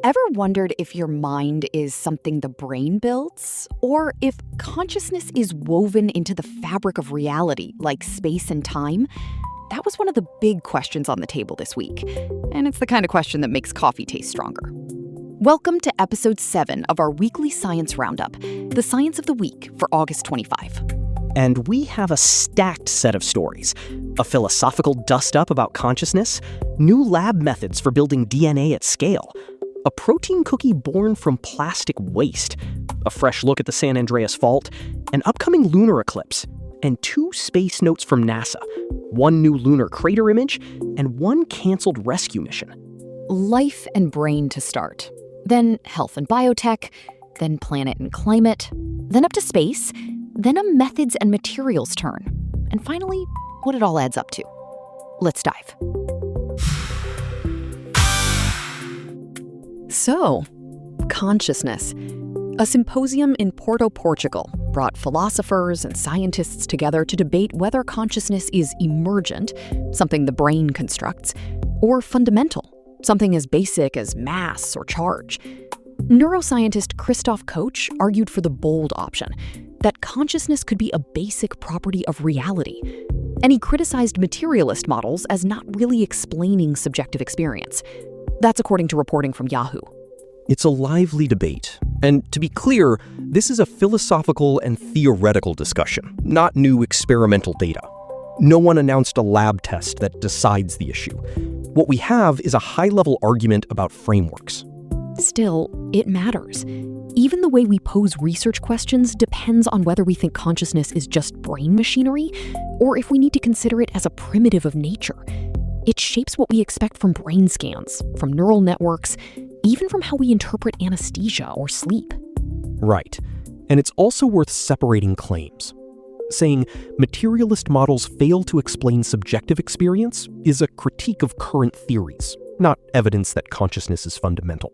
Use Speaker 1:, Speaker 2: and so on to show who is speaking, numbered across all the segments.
Speaker 1: Ever wondered if your mind is something the brain builds, or if consciousness is woven into the fabric of reality, like space and time? That was one of the big questions on the table this week, and it's the kind of question that makes coffee taste stronger. Welcome to episode 7 of our weekly science roundup, the science of the week for August 25.
Speaker 2: And we have a stacked set of stories. A philosophical dust-up about consciousness, new lab methods for building DNA at scale, a protein cookie born from plastic waste, a fresh look at the San Andreas fault, an upcoming lunar eclipse, and 2 space notes from NASA, 1 new lunar crater image, and 1 canceled rescue mission.
Speaker 1: Life and brain to start, then health and biotech, then planet and climate, then up to space, then a methods and materials turn, and finally, what it all adds up to. Let's dive. So, consciousness. A symposium in Porto, Portugal, brought philosophers and scientists together to debate whether consciousness is emergent, something the brain constructs, or fundamental, something as basic as mass or charge. Neuroscientist Christoph Koch argued for the bold option, that consciousness could be a basic property of reality. And he criticized materialist models as not really explaining subjective experience. That's according to reporting from Yahoo.
Speaker 3: It's a lively debate. And to be clear, this is a philosophical and theoretical discussion, not new experimental data. No one announced a lab test that decides the issue. What we have is a high-level argument about frameworks.
Speaker 1: Still, it matters. Even the way we pose research questions depends on whether we think consciousness is just brain machinery, or if we need to consider it as a primitive of nature. It shapes what we expect from brain scans, from neural networks, even from how we interpret anesthesia or sleep.
Speaker 3: Right. And it's also worth separating claims. Saying materialist models fail to explain subjective experience is a critique of current theories, not evidence that consciousness is fundamental.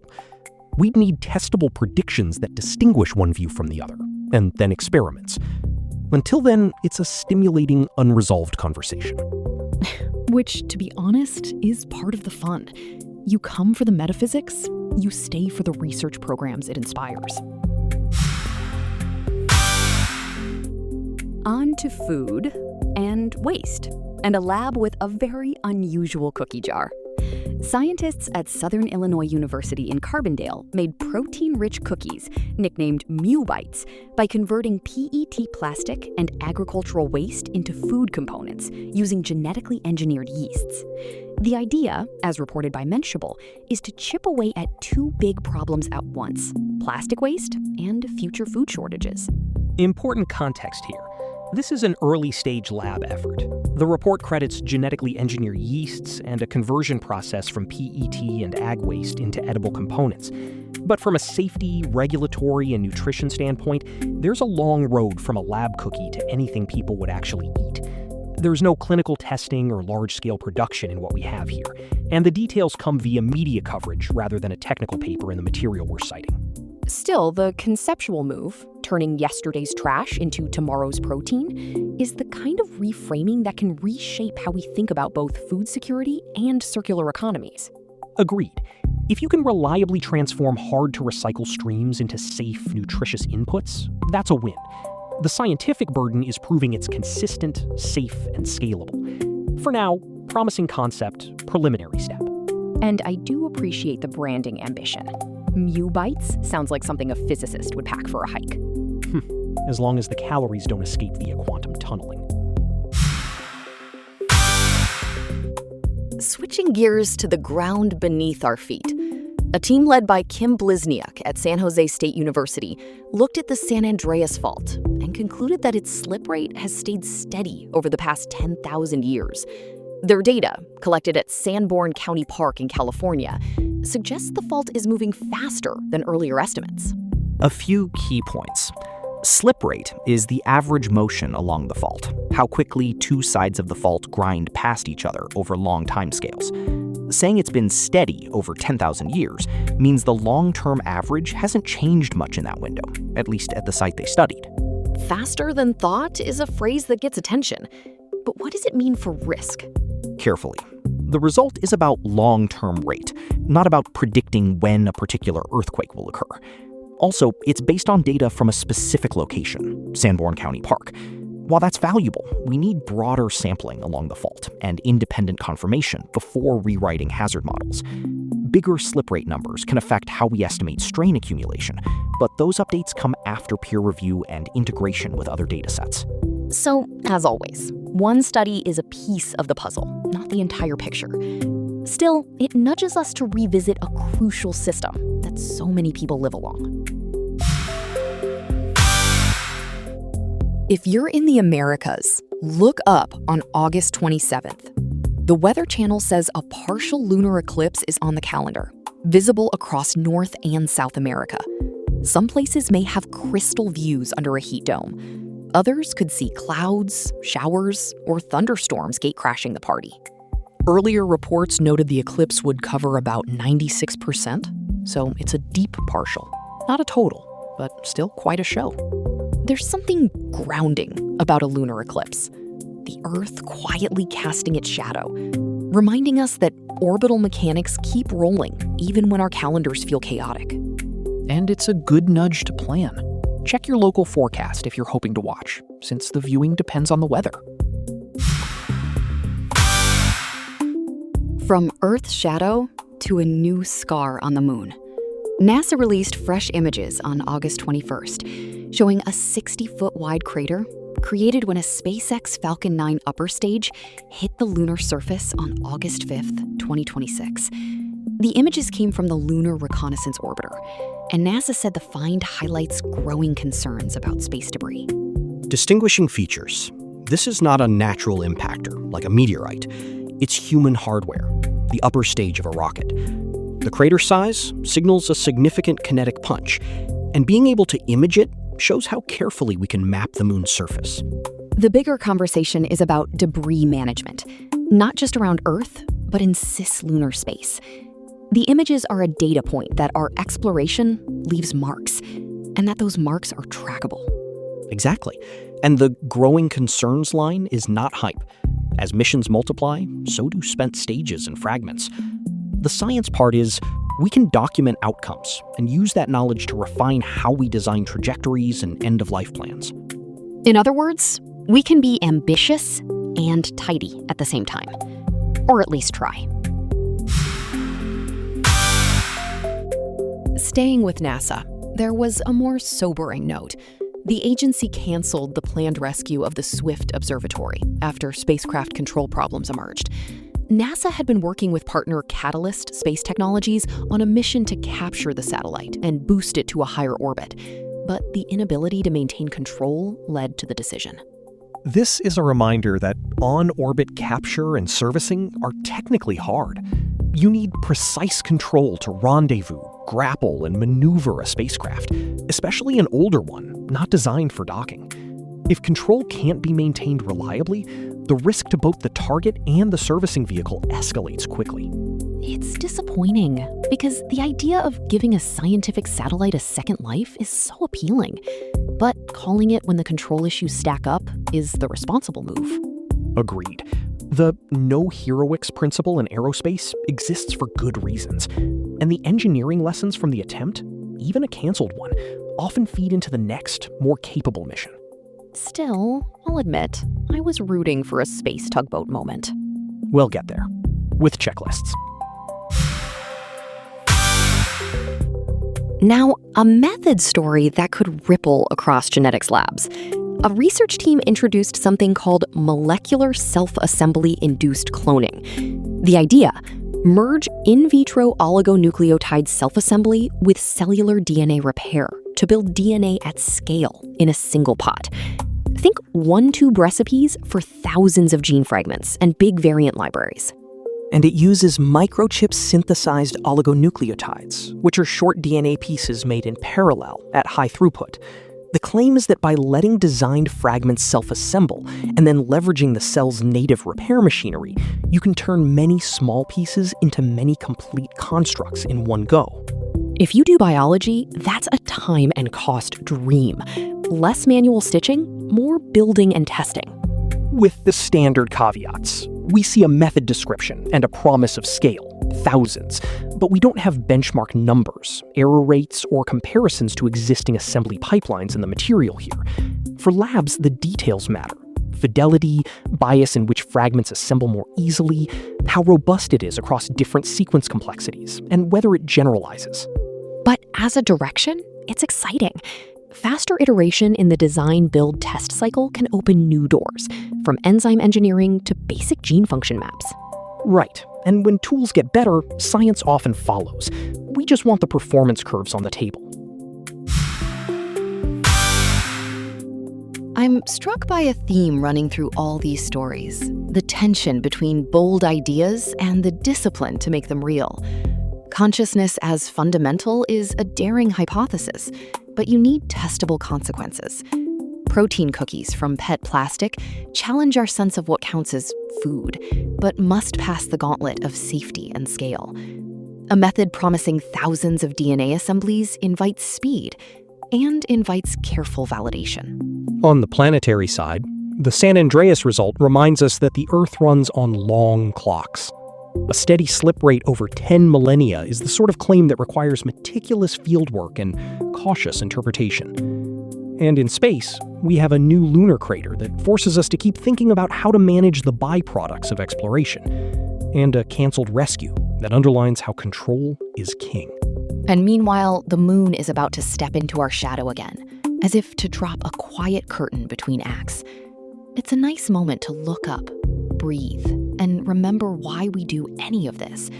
Speaker 3: We'd need testable predictions that distinguish one view from the other, and then experiments. Until then, it's a stimulating, unresolved conversation.
Speaker 1: Which, to be honest, is part of the fun. You come for the metaphysics, you stay for the research programs it inspires. On to food and waste, and a lab with a very unusual cookie jar. Scientists at Southern Illinois University in Carbondale made protein-rich cookies, nicknamed Mu Bites, by converting PET plastic and agricultural waste into food components using genetically engineered yeasts. The idea, as reported by Menschable, is to chip away at 2 big problems at once: plastic waste and future food shortages.
Speaker 2: Important context here. This is an early-stage lab effort. The report credits genetically engineered yeasts and a conversion process from PET and ag waste into edible components. But from a safety, regulatory, and nutrition standpoint, there's a long road from a lab cookie to anything people would actually eat. There's no clinical testing or large-scale production in what we have here, and the details come via media coverage rather than a technical paper in the material we're citing.
Speaker 1: Still, the conceptual move, turning yesterday's trash into tomorrow's protein, is the kind of reframing that can reshape how we think about both food security and circular economies.
Speaker 2: Agreed. If you can reliably transform hard-to-recycle streams into safe, nutritious inputs, that's a win. The scientific burden is proving it's consistent, safe, and scalable. For now, promising concept, preliminary step.
Speaker 1: And I do appreciate the branding ambition. Mu Bites sounds like something a physicist would pack for a hike.
Speaker 2: As long as the calories don't escape via quantum tunneling.
Speaker 1: Switching gears to the ground beneath our feet. A team led by Kim Blizniuk at San Jose State University looked at the San Andreas fault and concluded that its slip rate has stayed steady over the past 10,000 years. Their data, collected at Sanborn County Park in California, suggests the fault is moving faster than earlier estimates.
Speaker 4: A few key points. Slip rate is the average motion along the fault, how quickly 2 sides of the fault grind past each other over long timescales. Saying it's been steady over 10,000 years means the long-term average hasn't changed much in that window, at least at the site they studied.
Speaker 1: Faster than thought is a phrase that gets attention. But what does it mean for risk?
Speaker 4: Carefully. The result is about long-term rate, not about predicting when a particular earthquake will occur. Also, it's based on data from a specific location, Sanborn County Park. While that's valuable, we need broader sampling along the fault and independent confirmation before rewriting hazard models. Bigger slip rate numbers can affect how we estimate strain accumulation, but those updates come after peer review and integration with other datasets.
Speaker 1: So, as always, one study is a piece of the puzzle, not the entire picture. Still, it nudges us to revisit a crucial system that so many people live along. If you're in the Americas, look up on August 27th. The Weather Channel says a partial lunar eclipse is on the calendar, visible across North and South America. Some places may have crystal views under a heat dome. Others could see clouds, showers, or thunderstorms gate-crashing the party. Earlier reports noted the eclipse would cover about 96%, so it's a deep partial. Not a total, but still quite a show. There's something grounding about a lunar eclipse. The Earth quietly casting its shadow, reminding us that orbital mechanics keep rolling even when our calendars feel chaotic.
Speaker 3: And it's a good nudge to plan. Check your local forecast if you're hoping to watch, since the viewing depends on the weather.
Speaker 1: From Earth's shadow to a new scar on the moon. NASA released fresh images on August 21st, showing a 60-foot wide crater created when a SpaceX Falcon 9 upper stage hit the lunar surface on August 5th, 2026. The images came from the Lunar Reconnaissance Orbiter, and NASA said the find highlights growing concerns about space debris.
Speaker 3: Distinguishing features. This is not a natural impactor, like a meteorite. It's human hardware, the upper stage of a rocket. The crater size signals a significant kinetic punch, and being able to image it shows how carefully we can map the moon's surface.
Speaker 1: The bigger conversation is about debris management, not just around Earth, but in cislunar space. The images are a data point that our exploration leaves marks, and that those marks are trackable.
Speaker 3: Exactly. And the growing concerns line is not hype. As missions multiply, so do spent stages and fragments. The science part is we can document outcomes and use that knowledge to refine how we design trajectories and end-of-life plans.
Speaker 1: In other words, we can be ambitious and tidy at the same time. Or at least try. Staying with NASA, there was a more sobering note. The agency canceled the planned rescue of the Swift Observatory after spacecraft control problems emerged. NASA had been working with partner Catalyst Space Technologies on a mission to capture the satellite and boost it to a higher orbit. But the inability to maintain control led to the decision.
Speaker 3: This is a reminder that on-orbit capture and servicing are technically hard. You need precise control to rendezvous, grapple, and maneuver a spacecraft, especially an older one, not designed for docking. If control can't be maintained reliably, the risk to both the target and the servicing vehicle escalates quickly.
Speaker 1: It's disappointing, because the idea of giving a scientific satellite a second life is so appealing. But calling it when the control issues stack up is the responsible move.
Speaker 3: Agreed. The no heroics principle in aerospace exists for good reasons, and the engineering lessons from the attempt, even a canceled one, often feed into the next, more capable mission.
Speaker 1: Still, I'll admit, I was rooting for a space tugboat moment.
Speaker 3: We'll get there, with checklists.
Speaker 1: Now, a method story that could ripple across genetics labs. A research team introduced something called molecular self-assembly induced cloning. The idea: merge in vitro oligonucleotide self-assembly with cellular DNA repair to build DNA at scale in a single pot. Think 1-tube recipes for thousands of gene fragments and big variant libraries.
Speaker 5: And it uses microchip-synthesized oligonucleotides, which are short DNA pieces made in parallel at high throughput. The claim is that by letting designed fragments self-assemble and then leveraging the cell's native repair machinery, you can turn many small pieces into many complete constructs in one go.
Speaker 1: If you do biology, that's a time and cost dream. Less manual stitching, more building and testing.
Speaker 3: With the standard caveats.
Speaker 5: We see a method description and a promise of scale, thousands, but we don't have benchmark numbers, error rates, or comparisons to existing assembly pipelines in the material here. For labs, the details matter. Fidelity, bias in which fragments assemble more easily, how robust it is across different sequence complexities, and whether it generalizes.
Speaker 1: But as a direction, it's exciting. Faster iteration in the design, build, test cycle can open new doors, from enzyme engineering to basic gene function maps.
Speaker 5: Right, and when tools get better, science often follows. We just want the performance curves on the table.
Speaker 1: I'm struck by a theme running through all these stories, the tension between bold ideas and the discipline to make them real. Consciousness as fundamental is a daring hypothesis, but you need testable consequences. Protein cookies from PET plastic challenge our sense of what counts as food, but must pass the gauntlet of safety and scale. A method promising thousands of DNA assemblies invites speed and invites careful validation.
Speaker 3: On the planetary side, the San Andreas result reminds us that the Earth runs on long clocks. A steady slip rate over 10 millennia is the sort of claim that requires meticulous fieldwork and cautious interpretation. And in space, we have a new lunar crater that forces us to keep thinking about how to manage the byproducts of exploration, and a canceled rescue that underlines how control is king.
Speaker 1: And meanwhile, the moon is about to step into our shadow again, as if to drop a quiet curtain between acts. It's a nice moment to look up, breathe, and remember why we do any of this,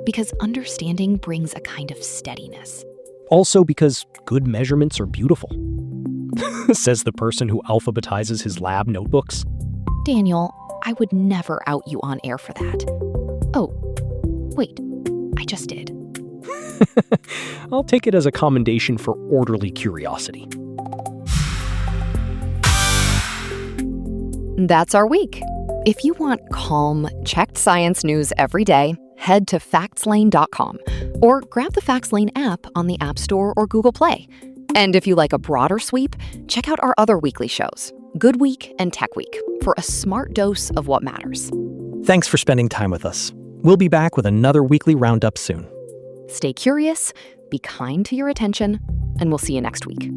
Speaker 1: because understanding brings a kind of steadiness.
Speaker 3: Also because good measurements are beautiful, says the person who alphabetizes his lab notebooks.
Speaker 1: Daniel, I would never out you on air for that. Oh, wait, I just did.
Speaker 3: I'll take it as a commendation for orderly curiosity.
Speaker 1: That's our week. If you want calm, checked science news every day, head to factslane.com or grab the FactsLane app on the App Store or Google Play. And if you like a broader sweep, check out our other weekly shows, Good Week and Tech Week, for a smart dose of what matters.
Speaker 5: Thanks for spending time with us. We'll be back with another weekly roundup soon.
Speaker 1: Stay curious, be kind to your attention, and we'll see you next week.